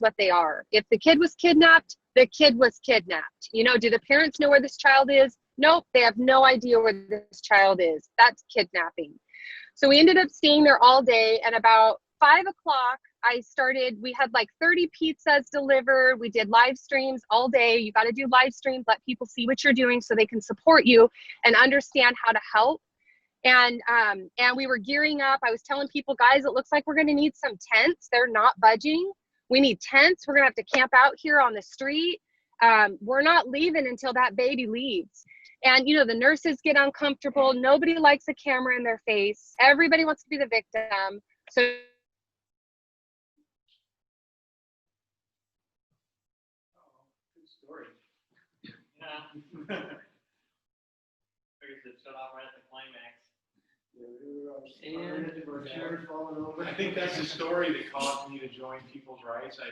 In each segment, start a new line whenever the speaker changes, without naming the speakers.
what they are. If the kid was kidnapped, the kid was kidnapped. You know, do the parents know where this child is? Nope, they have no idea where this child is. That's kidnapping. So we ended up staying there all day, and about 5 o'clock, we had like 30 pizzas delivered. We did live streams all day. You got to do live streams, let people see what you're doing so they can support you and understand how to help. And we were gearing up. I was telling people, guys, it looks like we're going to need some tents. They're not budging. We need tents. We're going to have to camp out here on the street. We're not leaving until that baby leaves. And, you know, the nurses get uncomfortable. Nobody likes a camera in their face. Everybody wants to be the victim. So
good story. Yeah. Figures it shut off right at the climax.
I think that's the story that caused me to join People's Rights. I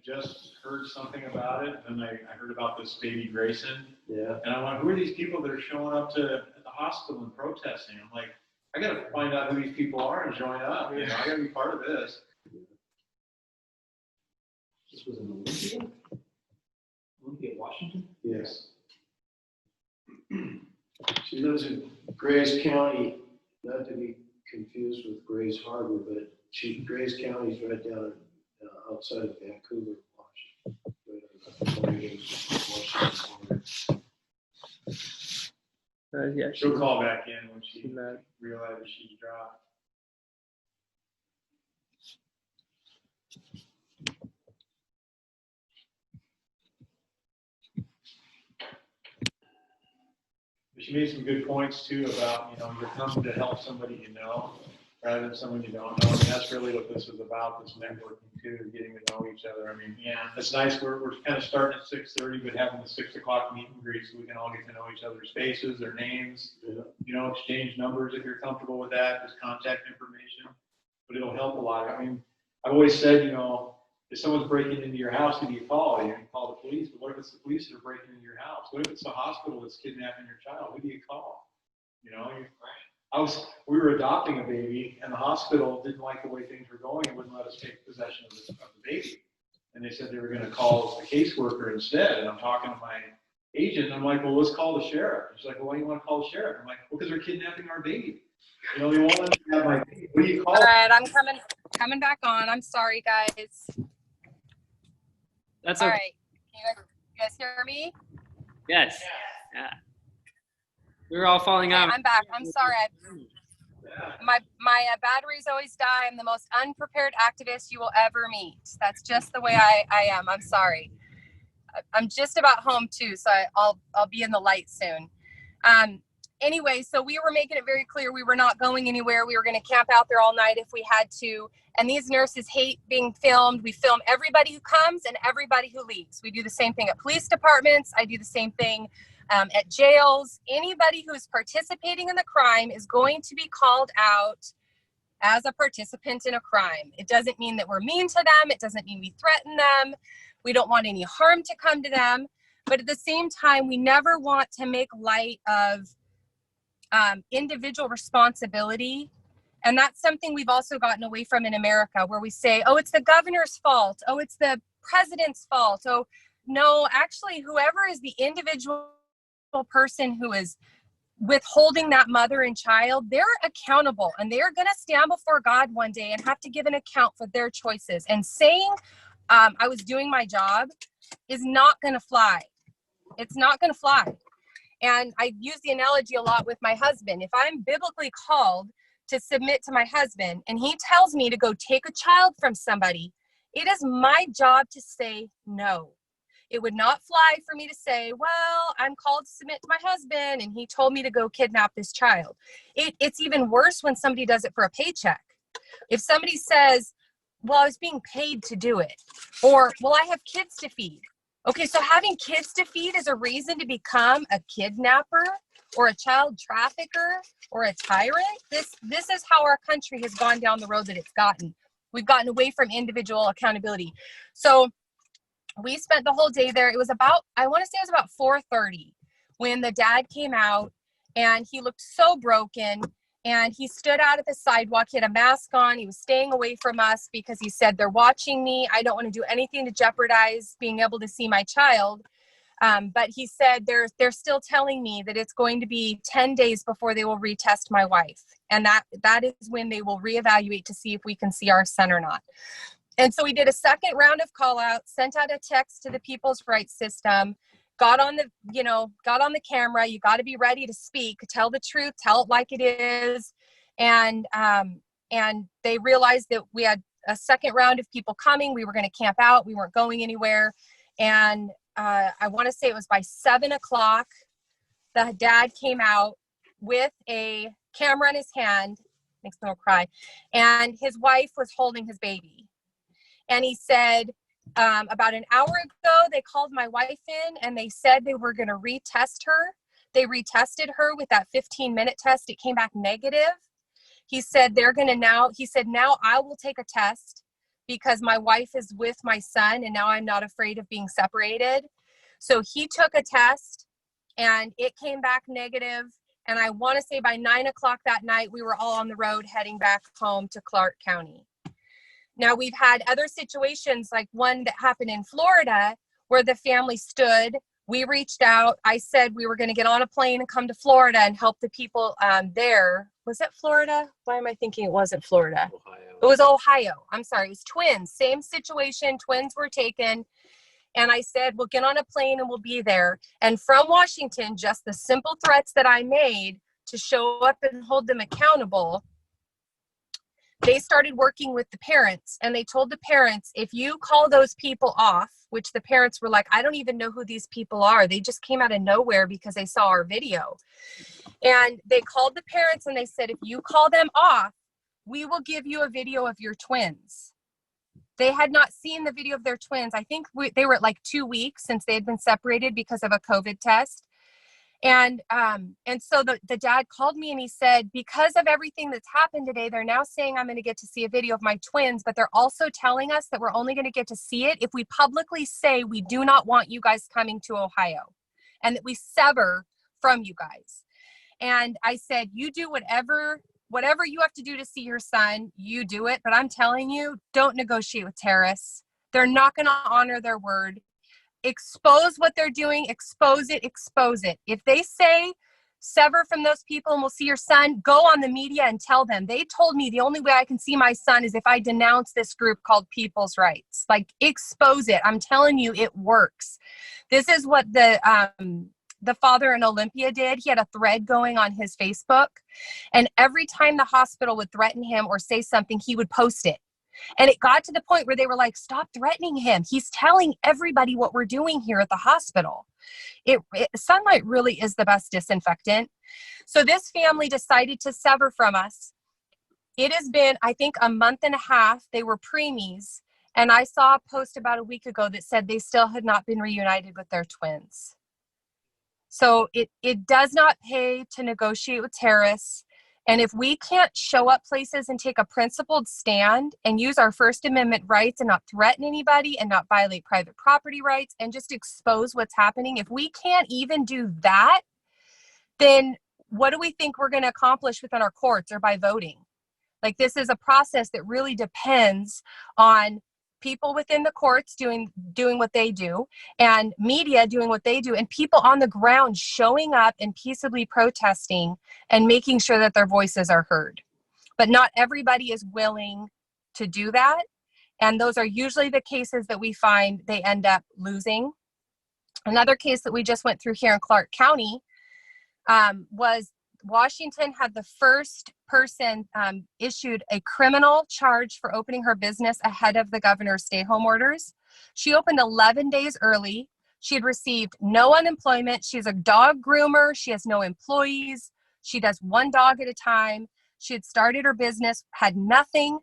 just heard something about it, and I heard about this baby Grayson.
Yeah.
And I went, who are these people that are showing up at the hospital and protesting? I'm like, I got to find out who these people are and join up. You know, I got to be part of this.
This was in Olympia? Olympia, Washington? Yes. She lives in Grays County, not to be confused with Grays Harbor, but Grays County is right down outside of Vancouver, Washington. Right on the Washington border.
Yeah,
She'll call back in when she realizes she's dropped. But she made some good points too about, you know, you're coming to help somebody you know, rather than someone you don't know. I mean, that's really what this is about, this networking too, getting to know each other. I mean,
Yeah.
it's nice. We're kind of starting at 6:30, but having the 6 o'clock meet and greet so we can all get to know each other's faces, their names, you know, exchange numbers if you're comfortable with that, just contact information. But it'll help a lot. I mean, I've always said, you know, if someone's breaking into your house, who do you call? You call the police, but what if it's the police that are breaking into your house? What if it's the hospital that's kidnapping your child? Who do you call? You know, we were adopting a baby, and the hospital didn't like the way things were going and wouldn't let us take possession of the baby. And they said they were going to call the caseworker instead. And I'm talking to my agent, and I'm like, well, let's call the sheriff. She's like, well, why do you want to call the sheriff? I'm like, well, because they're kidnapping our baby. You know, they won't let me have my baby. What do you call
all
it?
right, I'm coming back on. I'm sorry, guys.
That's
All
okay.
right. You guys hear me?
Yes. Yeah. We were all falling out.
I'm back. I'm sorry. My batteries always die. I'm the most unprepared activist you will ever meet. That's just the way I am. I'm sorry. I'm just about home too, so I'll be in the light soon. Anyway, so we were making it very clear we were not going anywhere. We were going to camp out there all night if we had to. And these nurses hate being filmed. We film everybody who comes and everybody who leaves. We do the same thing at police departments. I do the same thing at jails. Anybody who is participating in the crime is going to be called out as a participant in a crime. It doesn't mean that we're mean to them. It doesn't mean we threaten them. We don't want any harm to come to them. But at the same time, we never want to make light of individual responsibility. And that's something we've also gotten away from in America, where we say, oh, it's the governor's fault. Oh, it's the president's fault. Oh, no, actually, whoever is the individual person who is withholding that mother and child, they're accountable, and they're going to stand before God one day and have to give an account for their choices. And saying I was doing my job is not going to fly. It's not going to fly. And I use the analogy a lot with my husband. If I'm biblically called to submit to my husband and he tells me to go take a child from somebody, it is my job to say no. It would not fly for me to say, well, I'm called to submit to my husband and he told me to go kidnap this child. It's even worse when somebody does it for a paycheck. If somebody says, well, I was being paid to do it, or, well, I have kids to feed. Okay, so having kids to feed is a reason to become a kidnapper or a child trafficker or a tyrant. This is how our country has gone down the road that it's gotten. We've gotten away from individual accountability. So we spent the whole day there. It was about, I want to say it was about 4:30 when the dad came out, and he looked so broken. And he stood out at the sidewalk. He had a mask on. He was staying away from us because he said, they're watching me. I don't want to do anything to jeopardize being able to see my child. But he said, they're still telling me that it's going to be 10 days before they will retest my wife. And that is when they will reevaluate to see if we can see our son or not. And so we did a second round of call outs, sent out a text to the People's Rights System, got on the camera. You got to be ready to speak, tell the truth, tell it like it is. And they realized that we had a second round of people coming. We were going to camp out. We weren't going anywhere. And I want to say it was by 7:00, the dad came out with a camera in his hand, makes me want to cry, and his wife was holding his baby. And he said, about an hour ago, they called my wife in and they said they were going to retest her. They retested her with that 15-minute test. It came back negative. He said, now I will take a test because my wife is with my son and now I'm not afraid of being separated. So he took a test and it came back negative. And I want to say by 9:00 that night, we were all on the road heading back home to Clark County. Now, we've had other situations like one that happened in Florida where the family stood. We reached out. I said we were going to get on a plane and come to Florida and help the people there. Was it Florida? Why am I thinking it wasn't Florida?
Ohio.
It was Ohio. I'm sorry. It was twins. Same situation. Twins were taken. And I said, we'll get on a plane and we'll be there. And from Washington, just the simple threats that I made to show up and hold them accountable, they started working with the parents, and they told the parents, if you call those people off, which the parents were like, I don't even know who these people are. They just came out of nowhere because they saw our video. And they called the parents and they said, if you call them off, we will give you a video of your twins. They had not seen the video of their twins. I think they were at like 2 weeks since they had been separated because of a COVID test. And so the dad called me and he said, because of everything that's happened today, they're now saying I'm going to get to see a video of my twins, but they're also telling us that we're only going to get to see it if we publicly say we do not want you guys coming to Ohio and that we sever from you guys. And I said, you do whatever you have to do to see your son, you do it. But I'm telling you, don't negotiate with terrorists. They're not going to honor their word. Expose what they're doing, expose it. If they say sever from those people and we'll see your son, go on the media and tell them. They told me the only way I can see my son is if I denounce this group called People's Rights. Like, expose it. I'm telling you, it works. This is what the father in Olympia did. He had a thread going on his Facebook, and every time the hospital would threaten him or say something, he would post it. And it got to the point where they were like, stop threatening him. He's telling everybody what we're doing here at the hospital. Sunlight really is the best disinfectant. So this family decided to sever from us. It has been, I think, a month and a half. They were preemies. And I saw a post about a week ago that said they still had not been reunited with their twins. So it does not pay to negotiate with terrorists. And if we can't show up places and take a principled stand and use our First Amendment rights and not threaten anybody and not violate private property rights and just expose what's happening, if we can't even do that, then what do we think we're going to accomplish within our courts or by voting? Like, this is a process that really depends on people within the courts doing what they do, and media doing what they do, and people on the ground showing up and peaceably protesting and making sure that their voices are heard. But not everybody is willing to do that. And those are usually the cases that we find they end up losing. Another case that we just went through here in Clark County was Washington had the first person issued a criminal charge for opening her business ahead of the governor's stay-home orders. She opened 11 days early. She had received no unemployment. She's a dog groomer. She has no employees. She does one dog at a time. She had started her business, had nothing,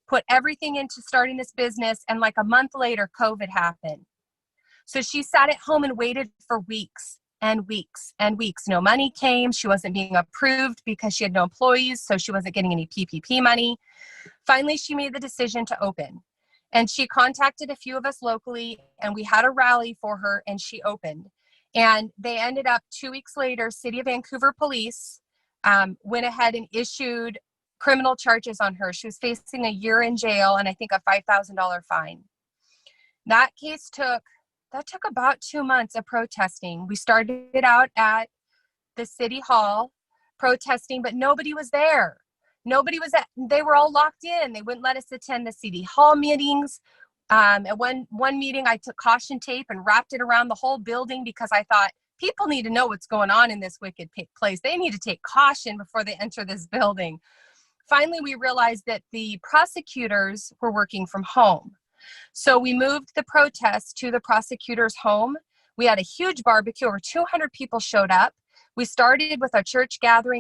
put everything into starting this business, and like a month later, COVID happened. So she sat at home and waited for weeks and weeks and weeks. No money came. She wasn't being approved because she had no employees, so she wasn't getting any PPP money. Finally, she made the decision to open. And she contacted a few of us locally, and we had a rally for her, and she opened. And they ended up 2 weeks later, City of Vancouver police went ahead and issued criminal charges on her. She was facing a year in jail and I think a $5,000 fine. That case took about 2 months of protesting. We started out at the city hall protesting, but nobody was there. They were all locked in. They wouldn't let us attend the city hall meetings. At one meeting, I took caution tape and wrapped it around the whole building because I thought people need to know what's going on in this wicked place. They need to take caution before they enter this building. Finally, we realized that the prosecutors were working from home. So we moved the protest to the prosecutor's home. We had a huge barbecue. Over 200 people showed up. We started with our church gathering